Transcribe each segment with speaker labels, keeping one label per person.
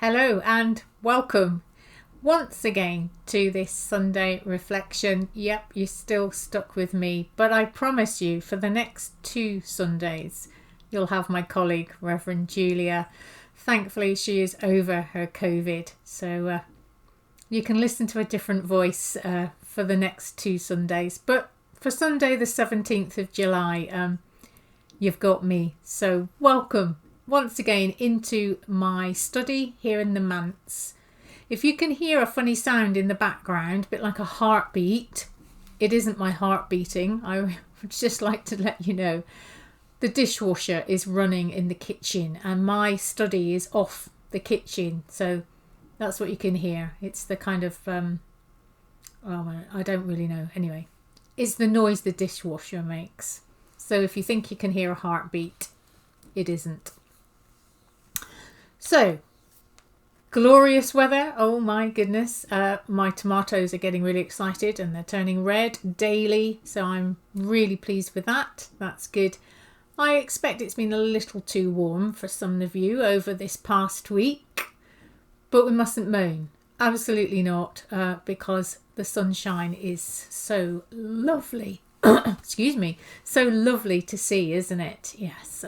Speaker 1: Hello and welcome once again to this Sunday reflection. Yep, you're still stuck with me, but I promise you for the next 2 Sundays you'll have my colleague Reverend Julia. Thankfully she is over her COVID, so you can listen to a different voice for the next 2 Sundays. But for Sunday the 17th of July, you've got me. So welcome once again into my study here in the manse. If you can hear a funny sound in the background, a bit like a heartbeat, it isn't my heart beating. I would just like to let you know the dishwasher is running in the kitchen and my study is off the kitchen, so that's what you can hear. It's the kind of I don't really know. Anyway, it's the noise the dishwasher makes. So if you think you can hear a heartbeat, it isn't. So, glorious weather. Oh my goodness. My tomatoes are getting really excited and they're turning red daily. So I'm really pleased with that. That's good. I expect it's been a little too warm for some of you over this past week. But we mustn't moan. Absolutely not. Because the sunshine is so lovely. Excuse me. So lovely to see, isn't it? Yes.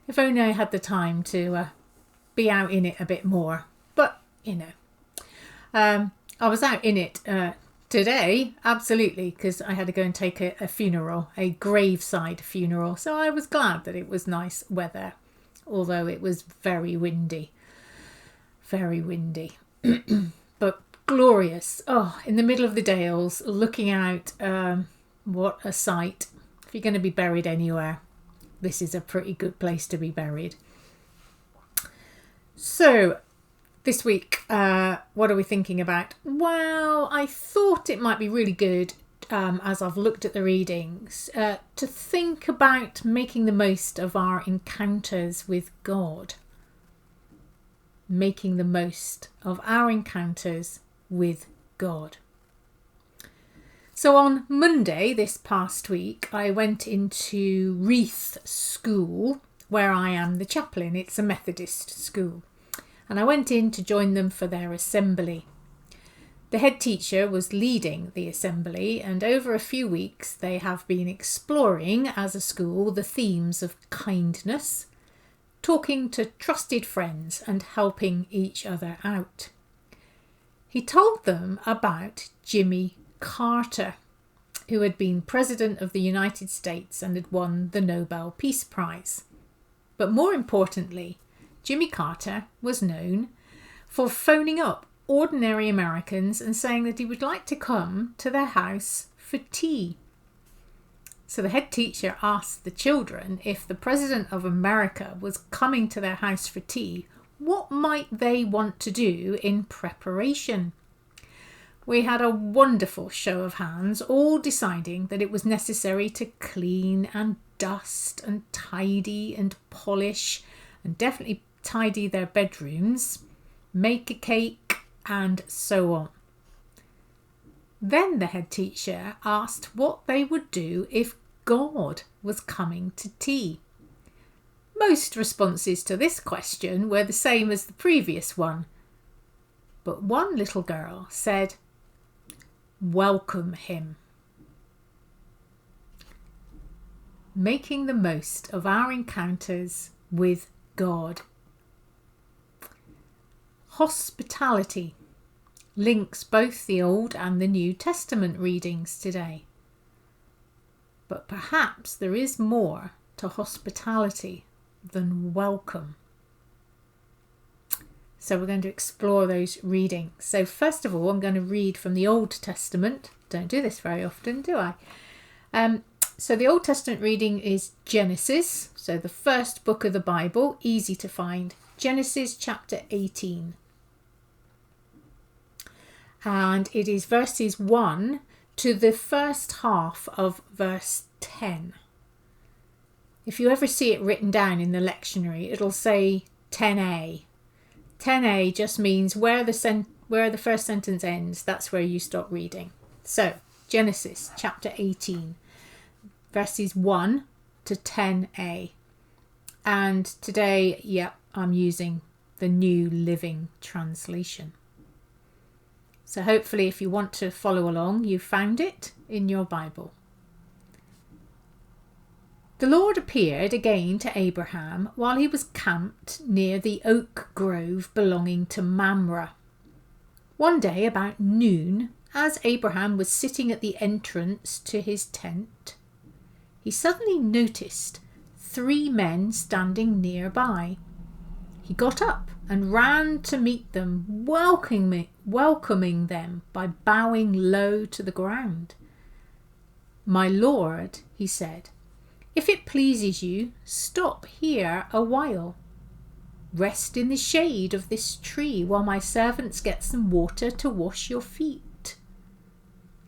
Speaker 1: If only I had the time to be out in it a bit more. But, you know, I was out in it today, absolutely, because I had to go and take a funeral, a graveside funeral. So I was glad that it was nice weather, although it was very windy. Very windy. But glorious. Oh, in the middle of the Dales, looking out, what a sight. If you're going to be buried anywhere, this is a pretty good place to be buried. So, this week, what are we thinking about? Well, I thought it might be really good, as I've looked at the readings, to think about making the most of our encounters with God. Making the most of our encounters with God. So on Monday this past week, I went into Wreath School, where I am the chaplain. It's a Methodist school. And I went in to join them for their assembly. The head teacher was leading the assembly, and over a few weeks they have been exploring as a school the themes of kindness, talking to trusted friends and helping each other out. He told them about Jimmy Carter, who had been President of the United States and had won the Nobel Peace Prize. But more importantly, Jimmy Carter was known for phoning up ordinary Americans and saying that he would like to come to their house for tea. So the head teacher asked the children if the President of America was coming to their house for tea, what might they want to do in preparation? We had a wonderful show of hands, all deciding that it was necessary to clean and dust and tidy and polish and definitely tidy their bedrooms, make a cake and so on. Then the head teacher asked what they would do if God was coming to tea. Most responses to this question were the same as the previous one, but one little girl said, "Welcome him." Making the most of our encounters with God. Hospitality links both the Old and the New Testament readings today. But perhaps there is more to hospitality than welcome. So we're going to explore those readings. So first of all, I'm going to read from the Old Testament. Don't do this very often, do I? So the Old Testament reading is Genesis, so the first book of the Bible, easy to find. Genesis chapter 18. And it is verses 1 to the first half of verse 10. If you ever see it written down in the lectionary, it'll say 10a. 10a just means where the first sentence ends, that's where you stop reading. So, Genesis chapter 18, verses 1 to 10a. And today, I'm using the New Living Translation. So hopefully if you want to follow along, you found it in your Bible. The Lord appeared again to Abraham while he was camped near the oak grove belonging to Mamre. One day about noon, as Abraham was sitting at the entrance to his tent, he suddenly noticed 3 men standing nearby. He got up and ran to meet them, welcoming them by bowing low to the ground. "My lord," he said, "if it pleases you, stop here a while. Rest in the shade of this tree while my servants get some water to wash your feet.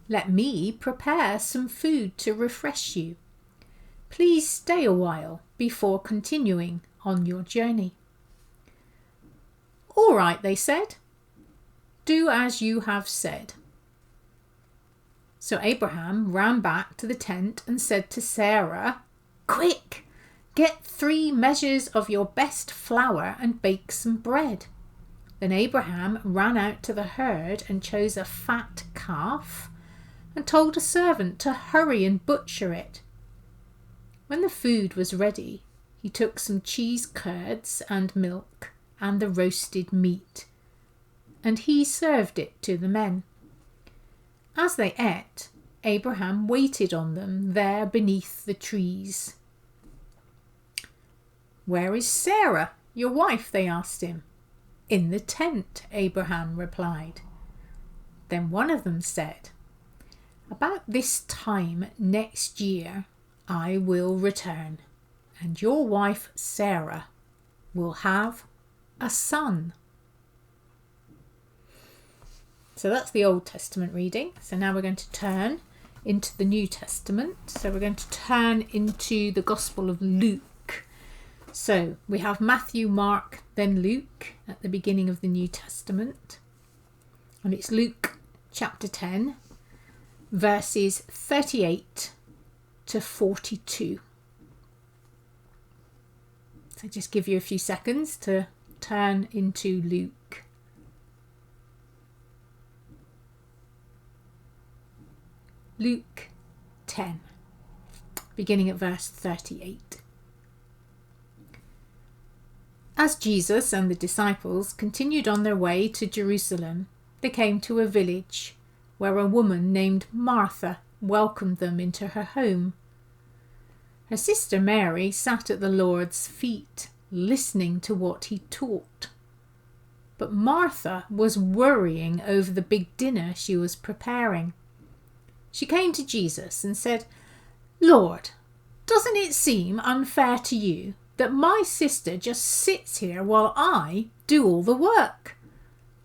Speaker 1: Let me prepare some food to refresh you. Please stay a while before continuing on your journey." "All right," they said. "Do as you have said." So Abraham ran back to the tent and said to Sarah, "Quick, get 3 measures of your best flour and bake some bread." Then Abraham ran out to the herd and chose a fat calf and told a servant to hurry and butcher it. When the food was ready, he took some cheese curds and milk and the roasted meat, and he served it to the men. As they ate, Abraham waited on them there beneath the trees. "Where is Sarah, your wife?" they asked him. "In the tent," Abraham replied. Then one of them said, "About this time next year I will return, and your wife Sarah will have a son." So that's the Old Testament reading. So now we're going to turn into the New Testament. So we're going to turn into the Gospel of Luke. So we have Matthew, Mark, then Luke at the beginning of the New Testament. And it's Luke chapter 10, verses 38 to 42. So just give you a few seconds to turn into Luke. Luke 10, beginning at verse 38. As Jesus and the disciples continued on their way to Jerusalem, they came to a village where a woman named Martha welcomed them into her home. Her sister Mary sat at the Lord's feet, listening to what he taught. But Martha was worrying over the big dinner she was preparing. She came to Jesus and said, "Lord, doesn't it seem unfair to you that my sister just sits here while I do all the work?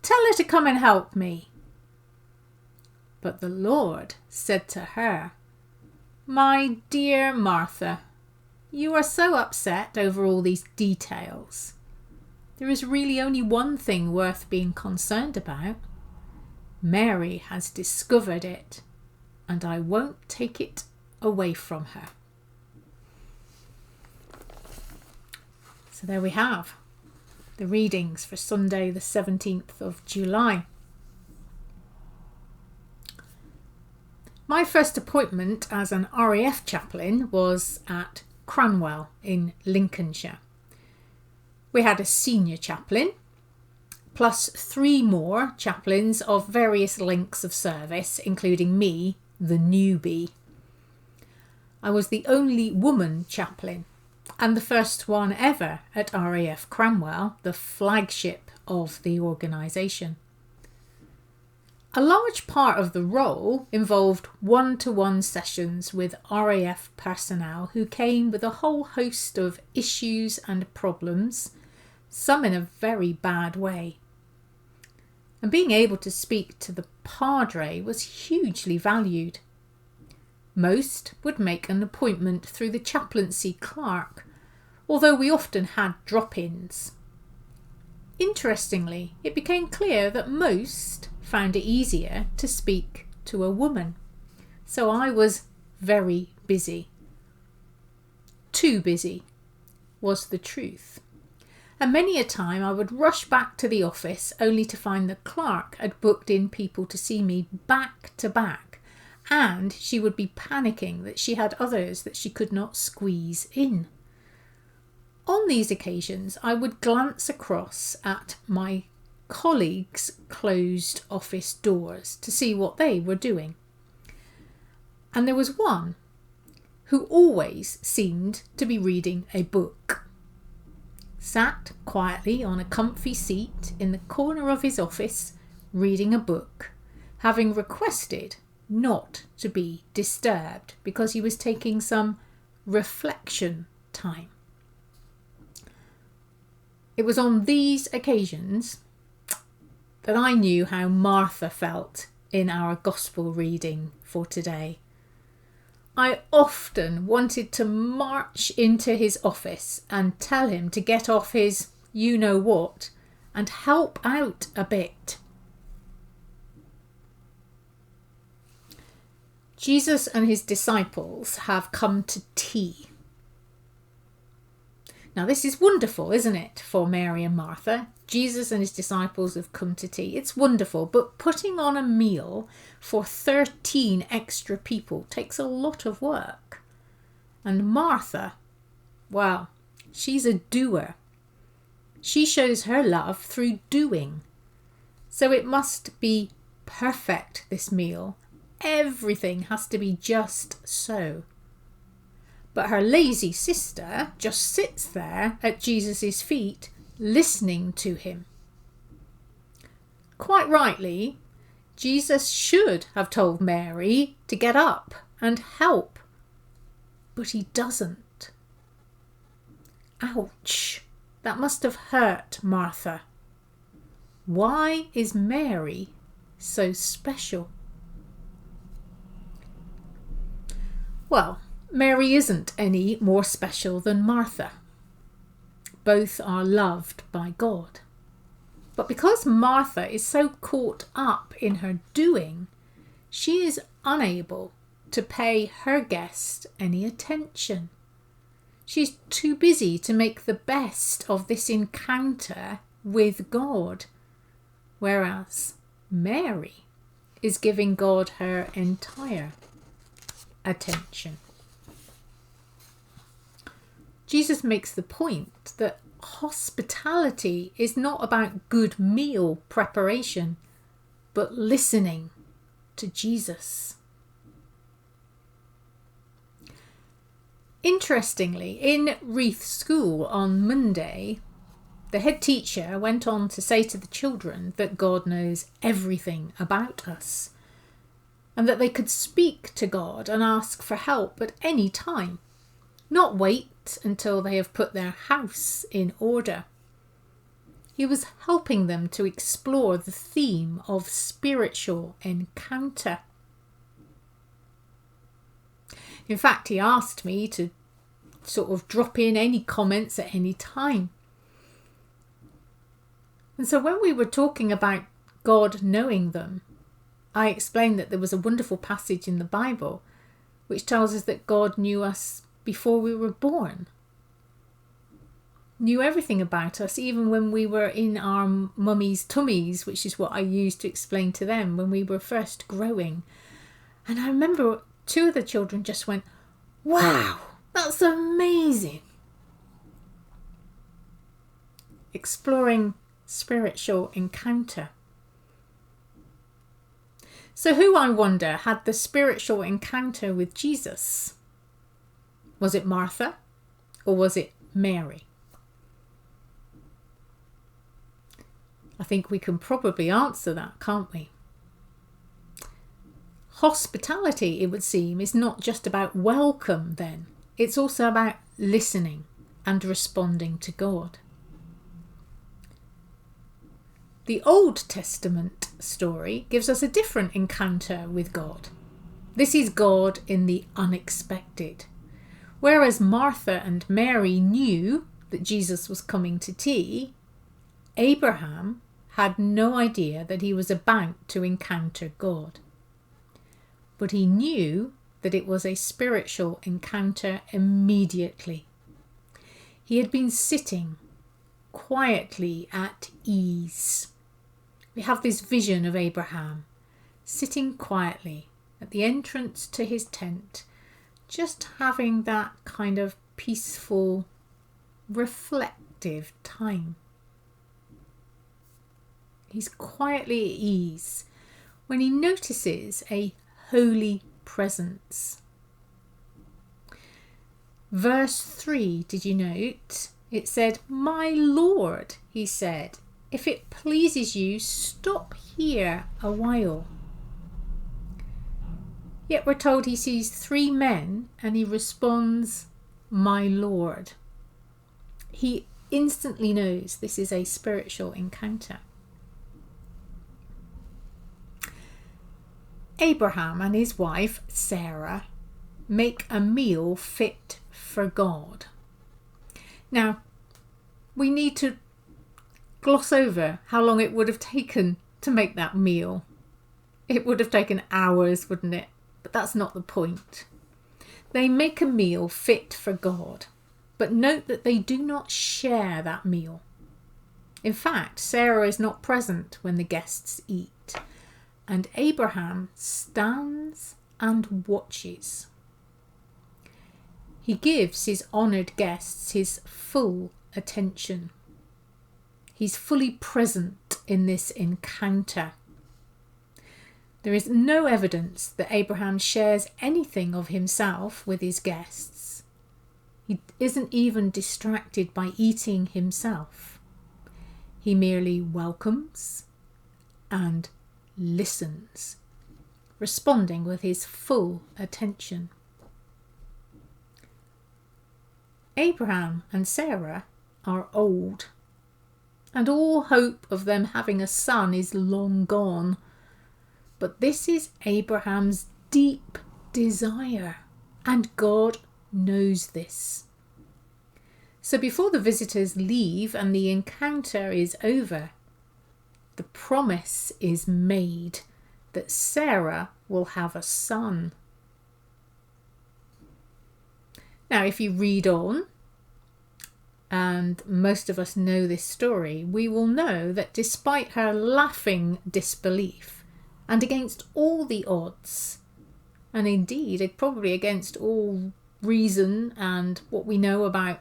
Speaker 1: Tell her to come and help me." But the Lord said to her, "My dear Martha, you are so upset over all these details. There is really only one thing worth being concerned about. Mary has discovered it, and I won't take it away from her." So there we have the readings for Sunday the 17th of July. My first appointment as an RAF chaplain was at Cranwell in Lincolnshire. We had a senior chaplain, plus 3 more chaplains of various lengths of service, including me, the newbie. I was the only woman chaplain, and the first one ever at RAF Cranwell, the flagship of the organisation. A large part of the role involved one-to-one sessions with RAF personnel who came with a whole host of issues and problems, some in a very bad way. And being able to speak to the padre was hugely valued. Most would make an appointment through the chaplaincy clerk, although we often had drop-ins. Interestingly, it became clear that most found it easier to speak to a woman, so I was very busy. Too busy was the truth. And many a time I would rush back to the office only to find the clerk had booked in people to see me back to back, and she would be panicking that she had others that she could not squeeze in. On these occasions, I would glance across at my colleagues' closed office doors to see what they were doing. And there was one who always seemed to be reading a book. Sat quietly on a comfy seat in the corner of his office, reading a book, having requested not to be disturbed because he was taking some reflection time. It was on these occasions that I knew how Martha felt in our gospel reading for today. I often wanted to march into his office and tell him to get off his you-know-what and help out a bit. Jesus and his disciples have come to tea. Now this is wonderful, isn't it, for Mary and Martha? Jesus and his disciples have come to tea. It's wonderful, but putting on a meal for 13 extra people takes a lot of work. And Martha, well, she's a doer. She shows her love through doing. So it must be perfect, this meal. Everything has to be just so. But her lazy sister just sits there at Jesus' feet, listening to him. Quite rightly, Jesus should have told Mary to get up and help, but he doesn't. Ouch, that must have hurt Martha. Why is Mary so special? Well, Mary isn't any more special than Martha. Both are loved by God. But because Martha is so caught up in her doing, she is unable to pay her guest any attention. She's too busy to make the best of this encounter with God, whereas Mary is giving God her entire attention. Jesus makes the point that hospitality is not about good meal preparation, but listening to Jesus. Interestingly, in Rev School on Monday, the head teacher went on to say to the children that God knows everything about us and that they could speak to God and ask for help at any time, not wait until they have put their house in order. He was helping them to explore the theme of spiritual encounter. In fact, he asked me to sort of drop in any comments at any time. And so when we were talking about God knowing them, I explained that there was a wonderful passage in the Bible which tells us that God knew us before we were born. Knew everything about us, even when we were in our mummy's tummies, which is what I used to explain to them when we were first growing. And I remember two of the children just went, "Wow, that's amazing." Exploring spiritual encounter. So who, I wonder, had the spiritual encounter with Jesus? Was it Martha or was it Mary? I think we can probably answer that, can't we? Hospitality, it would seem, is not just about welcome then. It's also about listening and responding to God. The Old Testament story gives us a different encounter with God. This is God in the unexpected. Whereas Martha and Mary knew that Jesus was coming to tea, Abraham had no idea that he was about to encounter God. But he knew that it was a spiritual encounter immediately. He had been sitting quietly at ease. We have this vision of Abraham sitting quietly at the entrance to his tent, just having that kind of peaceful, reflective time. He's quietly at ease when he notices a holy presence. Verse 3, did you note? It said, "My Lord," he said, "if it pleases you, stop here a while." Yet we're told he sees 3 men and he responds, "My Lord." He instantly knows this is a spiritual encounter. Abraham and his wife Sarah make a meal fit for God. Now, we need to gloss over how long it would have taken to make that meal. It would have taken hours, wouldn't it? But that's not the point. They make a meal fit for God, but note that they do not share that meal. In fact, Sarah is not present when the guests eat, and Abraham stands and watches. He gives his honoured guests his full attention. He's fully present in this encounter. There is no evidence that Abraham shares anything of himself with his guests. He isn't even distracted by eating himself. He merely welcomes and listens, responding with his full attention. Abraham and Sarah are old, and all hope of them having a son is long gone. But this is Abraham's deep desire, and God knows this. So before the visitors leave and the encounter is over, the promise is made that Sarah will have a son. Now, if you read on, and most of us know this story, we will know that despite her laughing disbelief, and against all the odds, and indeed probably against all reason and what we know about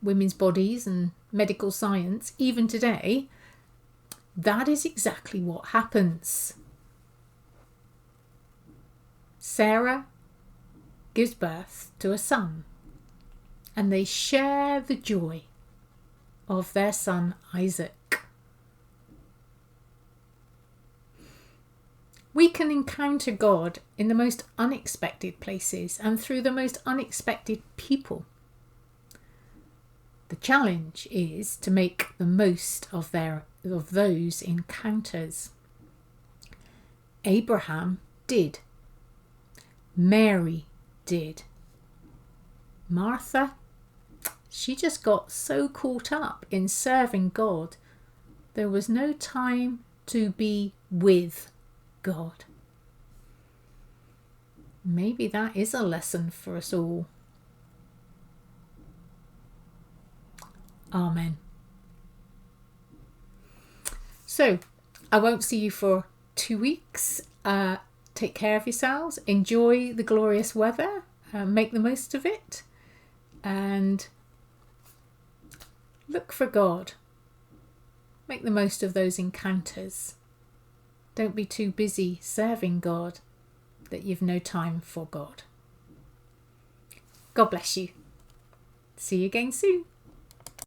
Speaker 1: women's bodies and medical science, even today, that is exactly what happens. Sarah gives birth to a son, and they share the joy of their son Isaac. We can encounter God in the most unexpected places and through the most unexpected people. The challenge is to make the most of those encounters. Abraham did. Mary did. Martha, she just got so caught up in serving God, there was no time to be with God. Maybe that is a lesson for us all. Amen. So, I won't see you for 2 weeks. Take care of yourselves. Enjoy the glorious weather. Make the most of it. And look for God. Make the most of those encounters. Don't be too busy serving God that you've no time for God. God bless you. See you again soon.